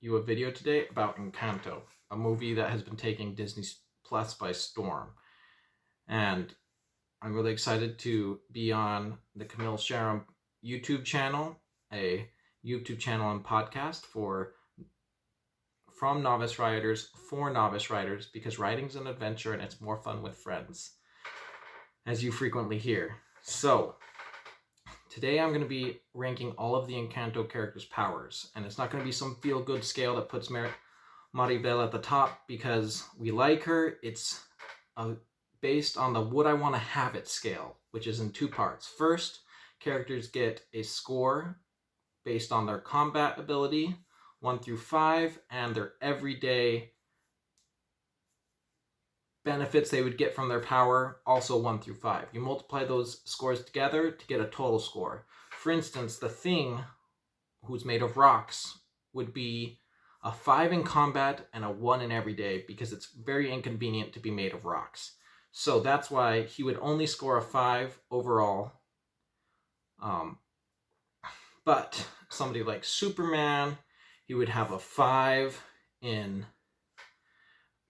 you a video today about Encanto, a movie that has been taking Disney Plus by storm. And I'm really excited to be on the Camille Sharon YouTube channel, a YouTube channel and podcast from novice writers for novice writers, because writing's an adventure and it's more fun with friends, as you frequently hear. So today I'm going to be ranking all of the Encanto characters' powers, and it's not going to be some feel-good scale that puts Maribel at the top because we like her. It's based on the would I want to have it scale, which is in two parts. First, characters get a score based on their combat ability, 1 through 5, and their everyday benefits they would get from their power, also 1 through 5. You multiply those scores together to get a total score. For instance, the Thing, who's made of rocks, would be a 5 in combat and a 1 in everyday because it's very inconvenient to be made of rocks. So that's why he would only score a 5 overall. But somebody like Superman, he would have a 5 in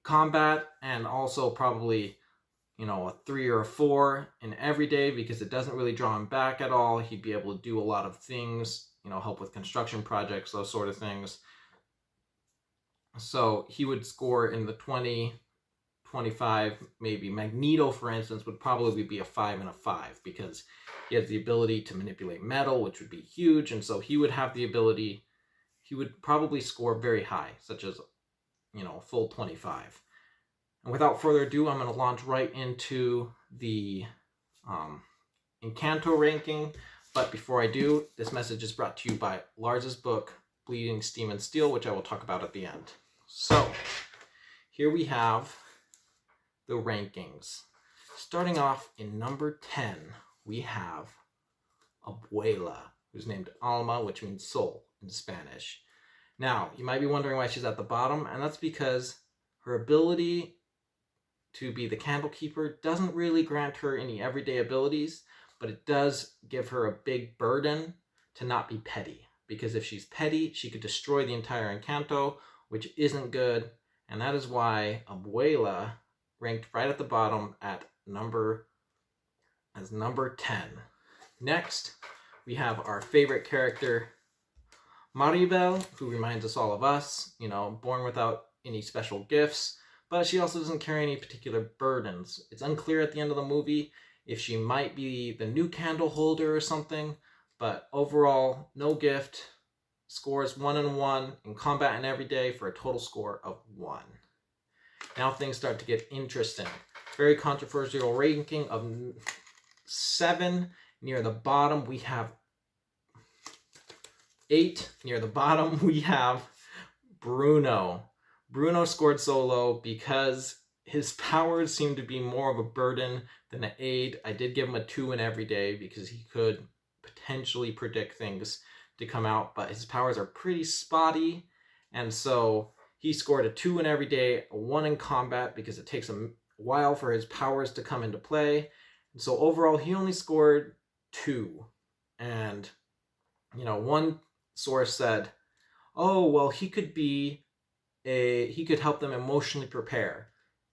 combat and also probably, a 3 or a 4 in everyday because it doesn't really draw him back at all. He'd be able to do a lot of things, help with construction projects, those sort of things. So he would score in the 20, 25, maybe. Magneto, for instance, would probably be a 5 and a 5 because he has the ability to manipulate metal, which would be huge. And so he would have the ability, he would probably score very high, such as, full 25. And without further ado, I'm going to launch right into the Encanto ranking. But before I do, this message is brought to you by Lars's book, Bleeding Steam and Steel, which I will talk about at the end. So, here we have the rankings. Starting off in number 10, we have Abuela, who's named Alma, which means soul in Spanish. Now, you might be wondering why she's at the bottom, and that's because her ability to be the candle keeper doesn't really grant her any everyday abilities, but it does give her a big burden to not be petty. Because if she's petty, she could destroy the entire Encanto, which isn't good, and that is why Abuela ranked right at the bottom at number 10. Next, we have our favorite character, Maribel, who reminds us all of us, born without any special gifts, but she also doesn't carry any particular burdens. It's unclear at the end of the movie if she might be the new candle holder or something, but overall, no gift, scores 1 and 1 in combat and everyday for a total score of 1. Now things start to get interesting. Very controversial ranking of 7. Near the bottom, we have 8. Near the bottom, we have Bruno. Bruno scored so low because his powers seem to be more of a burden than an aid. I did give him a 2 in everyday because he could potentially predict things to come out, but his powers are pretty spotty, and so he scored a 2 in everyday, a 1 in combat because it takes a while for his powers to come into play. And so overall, he only scored 2. And, one source said, oh, well, he could help them emotionally prepare.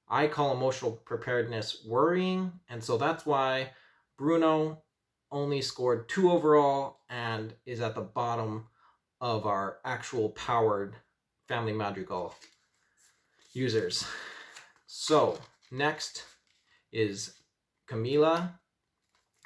I call emotional preparedness worrying, and so that's why Bruno only scored 2 overall and is at the bottom of our actual powered Family Madrigal users. So, next is Camila.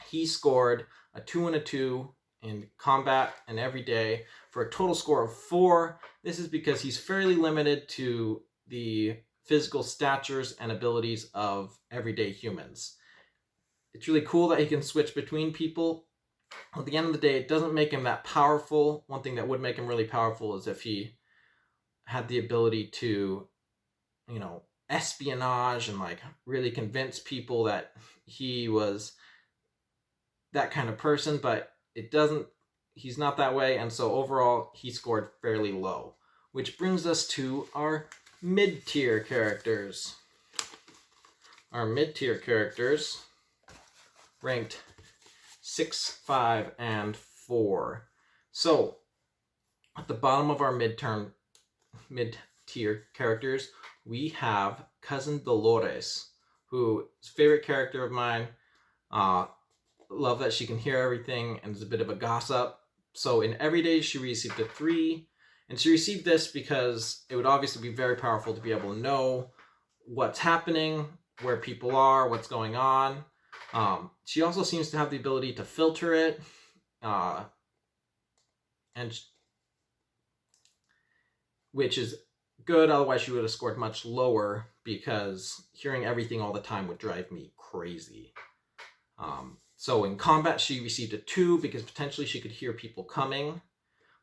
He scored a 2 and a 2 in combat and everyday for a total score of 4. This is because he's fairly limited to the physical statures and abilities of everyday humans. It's really cool that he can switch between people. At the end of the day, it doesn't make him that powerful. One thing that would make him really powerful is if he had the ability to, espionage and really convince people that he was that kind of person, but he's not that way, and so overall he scored fairly low. Which brings us to our mid-tier characters. Our mid-tier characters ranked 6, 5, and 4. So, at the bottom of our midterm mid-tier characters, we have Cousin Dolores, who is a favorite character of mine. Love that she can hear everything and is a bit of a gossip. So in every day she received a 3, and she received this because it would obviously be very powerful to be able to know what's happening, where people are, what's going on. She also seems to have the ability to filter it, which is good. Otherwise she would have scored much lower, because hearing everything all the time would drive me crazy. So in combat she received a 2 because potentially she could hear people coming.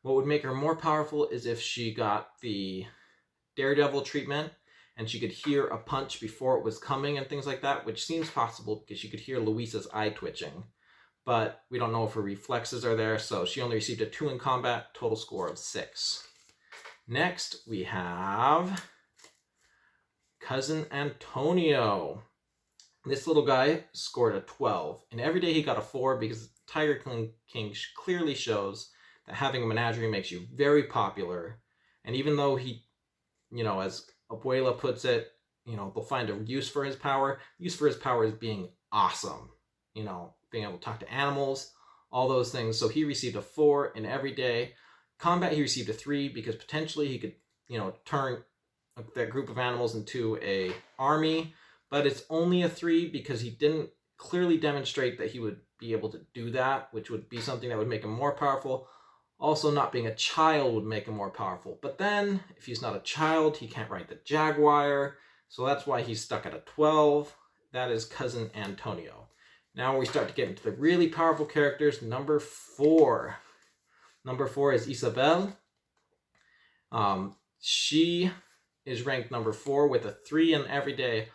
What would make her more powerful is if she got the Daredevil treatment and she could hear a punch before it was coming and things like that, which seems possible because she could hear Louisa's eye twitching. But we don't know if her reflexes are there, so she only received a 2 in combat, total score of 6. Next, we have Cousin Antonio. This little guy scored a 12. And every day he got a 4 because Tiger King clearly shows that having a menagerie makes you very popular. And even though he, as Abuela puts it, they'll find a use for his power. Use for his power is being awesome. Being able to talk to animals, all those things. So he received a 4 in every day. Combat, he received a 3 because potentially he could, turn that group of animals into a army. But it's only a 3 because he didn't clearly demonstrate that he would be able to do that, which would be something that would make him more powerful. Also, not being a child would make him more powerful. But then, if he's not a child, he can't ride the Jaguar. So that's why he's stuck at a 12. That is Cousin Antonio. Now we start to get into the really powerful characters. Number 4. Number 4 is Isabel. She is ranked number 4 with a 3 in every day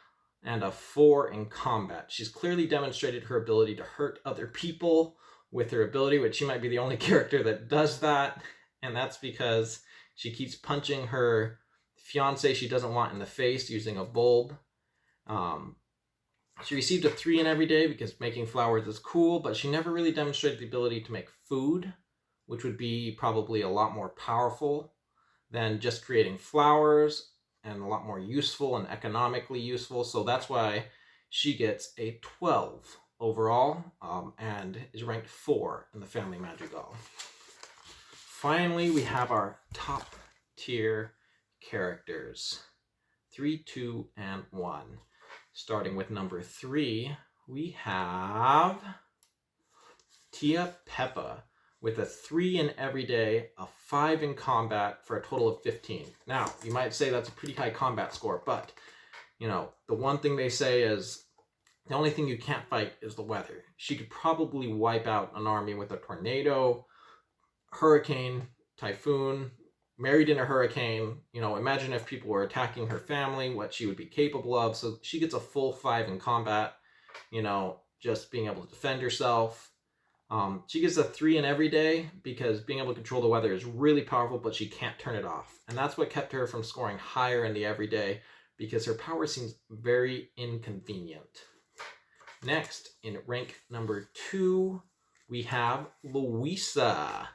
and a 4 in combat. She's clearly demonstrated her ability to hurt other people with her ability, which she might be the only character that does that. And that's because she keeps punching her fiance she doesn't want in the face using a bulb. She received a 3 in every day because making flowers is cool, but she never really demonstrated the ability to make food, which would be probably a lot more powerful than just creating flowers, and a lot more useful and economically useful. So that's why she gets a 12 overall, and is ranked 4 in the Family Madrigal. Finally, we have our top tier characters. 3, 2, and 1. Starting with number 3, we have Tia Peppa with a 3 in every day, a 5 in combat for a total of 15. Now, you might say that's a pretty high combat score, but, the one thing they say is the only thing you can't fight is the weather. She could probably wipe out an army with a tornado, hurricane, typhoon, married in a hurricane. Imagine if people were attacking her family, what she would be capable of. So she gets a full 5 in combat, just being able to defend herself. She gets a 3 in every day because being able to control the weather is really powerful, but she can't turn it off. And that's what kept her from scoring higher in the everyday, because her power seems very inconvenient. Next, in rank number 2, we have Louisa,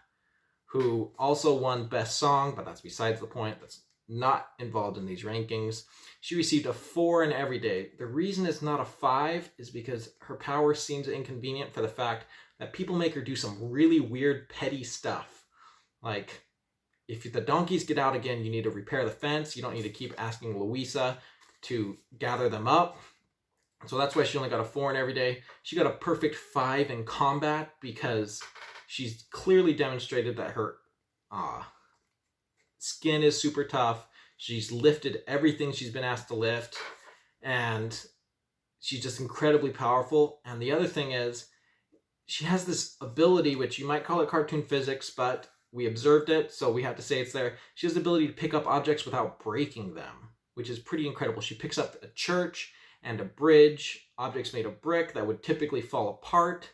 who also won Best Song, but that's besides the point. That's not involved in these rankings. She received a 4 in every day. The reason it's not a 5 is because her power seems inconvenient for the fact that people make her do some really weird, petty stuff. Like, if the donkeys get out again, you need to repair the fence. You don't need to keep asking Louisa to gather them up. So that's why she only got a 4 in every day. She got a perfect 5 in combat because she's clearly demonstrated that her skin is super tough. She's lifted everything she's been asked to lift. And she's just incredibly powerful. And the other thing is, she has this ability, which you might call it cartoon physics, but we observed it, so we have to say it's there. She has the ability to pick up objects without breaking them, which is pretty incredible. She picks up a church and a bridge, objects made of brick that would typically fall apart,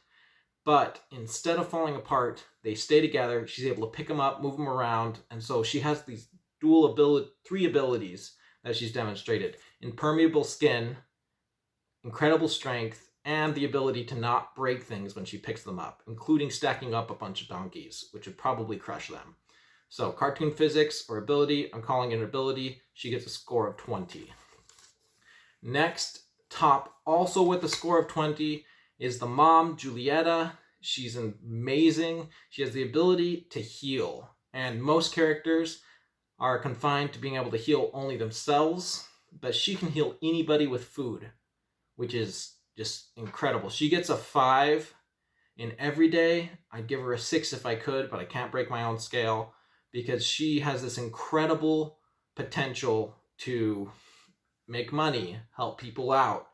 but instead of falling apart, they stay together. She's able to pick them up, move them around, and so she has these 3 abilities that she's demonstrated. Impermeable skin, incredible strength, and the ability to not break things when she picks them up, including stacking up a bunch of donkeys, which would probably crush them. So cartoon physics or ability, I'm calling it an ability. She gets a score of 20. Next, top, also with a score of 20, is the mom, Julietta. She's amazing. She has the ability to heal. And most characters are confined to being able to heal only themselves, but she can heal anybody with food, which is just incredible. She gets a 5 in everyday. I'd give her a 6 if I could, but I can't break my own scale because she has this incredible potential to make money, help people out.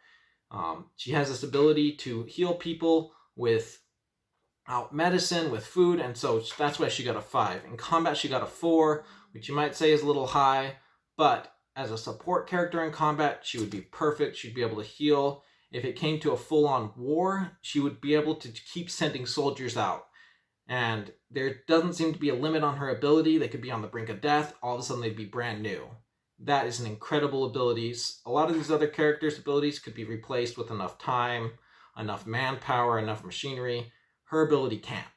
She has this ability to heal people without medicine, with food, and so that's why she got a 5. In combat, she got a 4, which you might say is a little high, but as a support character in combat, she would be perfect. She'd be able to heal. If it came to a full-on war, she would be able to keep sending soldiers out. And there doesn't seem to be a limit on her ability. They could be on the brink of death. All of a sudden, they'd be brand new. That is an incredible ability. A lot of these other characters' abilities could be replaced with enough time, enough manpower, enough machinery. Her ability can't,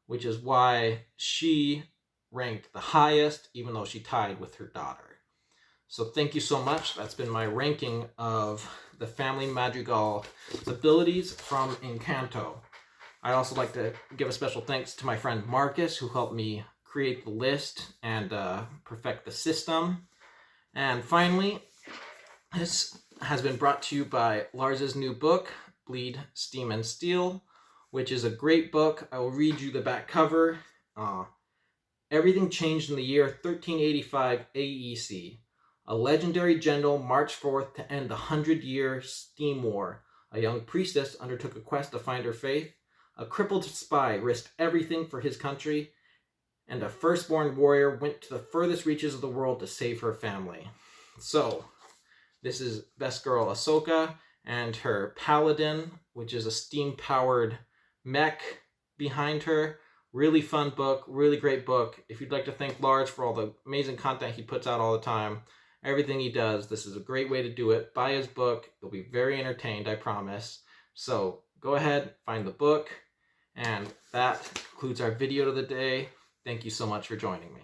which is why she ranked the highest, even though she tied with her daughter. So thank you so much. That's been my ranking of the Family Madrigal's abilities from Encanto. I'd also like to give a special thanks to my friend Marcus, who helped me create the list and perfect the system. And finally, this has been brought to you by Lars's new book, Bleed, Steam, and Steel, which is a great book. I will read you the back cover. Everything changed in the year 1385 AEC. A legendary general marched forth to end the 100-year steam war. A young priestess undertook a quest to find her faith. A crippled spy risked everything for his country. And a firstborn warrior went to the furthest reaches of the world to save her family. So, this is Best Girl Ahsoka and her paladin, which is a steam-powered mech behind her. Really fun book, really great book. If you'd like to thank Lars for all the amazing content he puts out all the time, everything he does, this is a great way to do it. Buy his book. You'll be very entertained, I promise. So go ahead, find the book. And that concludes our video of the day. Thank you so much for joining me.